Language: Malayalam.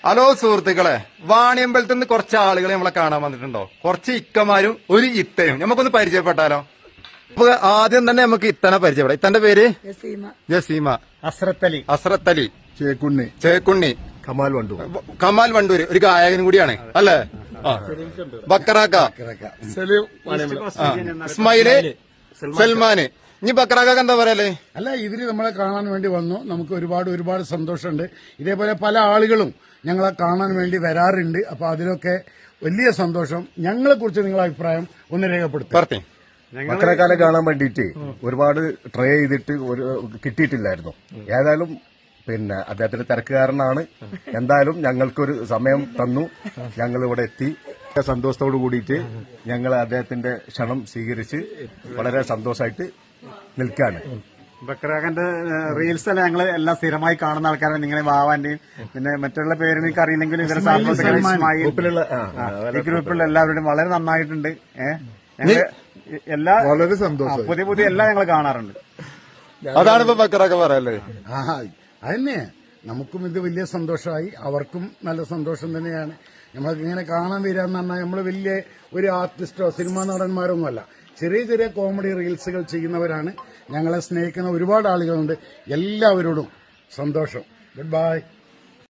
ഹലോ സുഹൃത്തുക്കളെ, വാണിയമ്പലത്തിൽ നിന്ന് കുറച്ച് ആളുകൾ നമ്മളെ കാണാൻ വന്നിട്ടുണ്ടോ? കുറച്ച് ഇക്കമാരും ഒരു ഇത്തയും. നമുക്കൊന്ന് പരിചയപ്പെട്ടാലോ? അപ്പൊ ആദ്യം തന്നെ നമുക്ക് ഇത്തനെ പരിചയപ്പെടാം. ഇത്തന്റെ പേര് ജസീമ, അസ്രത്ത് അലി, ചേക്കുണ്ണി, കമാൽ വണ്ടൂര്, ഒരു ഗായകനും കൂടിയാണ് അല്ലേ? ബക്കറാക്ക, ഇസ്മായില്, സൽമാന്. ഇനി ബക്കറാക്ക എന്താ പറയല്ലേ? അല്ല, ഇവര് നമ്മളെ കാണാൻ വേണ്ടി വന്നു. നമുക്ക് ഒരുപാട് സന്തോഷമുണ്ട്. ഇതേപോലെ പല ആളുകളും ഞങ്ങളെ കാണാൻ വേണ്ടി വരാറുണ്ട്. അപ്പൊ അതിലൊക്കെ വലിയ സന്തോഷം. ഞങ്ങളെ കുറിച്ച് നിങ്ങളുടെ അഭിപ്രായം ഒന്ന് രേഖപ്പെടുത്തി. ബക്കറാക്കാനെ കാണാൻ വേണ്ടിയിട്ട് ഒരുപാട് ട്രൈ ചെയ്തിട്ട് കിട്ടിയിട്ടില്ലായിരുന്നു. ഏതായാലും പിന്നെ അദ്ദേഹത്തിന്റെ തിരക്കുകാരനാണ്. എന്തായാലും ഞങ്ങൾക്കൊരു സമയം തന്നു, ഞങ്ങൾ ഇവിടെ എത്തി. സന്തോഷത്തോടു കൂടിയിട്ട് ഞങ്ങൾ അദ്ദേഹത്തിന്റെ ക്ഷണം സ്വീകരിച്ച് വളരെ സന്തോഷമായിട്ട് നിൽക്കാണ്. ബക്കറാഖാന്റെ റീൽസ് എല്ലാം ഞങ്ങൾ എല്ലാം സ്ഥിരമായി കാണുന്ന ആൾക്കാരാണ്. നിങ്ങളെ വാവാന്റെയും പിന്നെ മറ്റുള്ള പേര് എനിക്ക് അറിയില്ലെങ്കിലും ഇവരെ ഈ ഗ്രൂപ്പിലുള്ള എല്ലാവരുടെയും വളരെ നന്നായിട്ടുണ്ട്. എല്ലാ വളരെ സന്തോഷം. പുതിയ എല്ലാം ഞങ്ങൾ കാണാറുണ്ട്. അതാണ് ഇപ്പൊ ബക്കറാക്ക പറയല്ലേ? അതന്നെ, നമുക്കും ഇത് വലിയ സന്തോഷമായി, അവർക്കും നല്ല സന്തോഷം തന്നെയാണ്. നമ്മൾക്ക് ഇങ്ങനെ കാണാൻ വരികയെന്ന് പറഞ്ഞാൽ നമ്മൾ വലിയ ഒരു ആർട്ടിസ്റ്റോ സിനിമാ നടന്മാരൊന്നുമല്ല, ചെറിയ കോമഡി റീൽസുകൾ ചെയ്യുന്നവരാണ്. ഞങ്ങളെ സ്നേഹിക്കുന്ന ഒരുപാട് ആളുകളുണ്ട്. എല്ലാവരോടും സന്തോഷം. Good bye.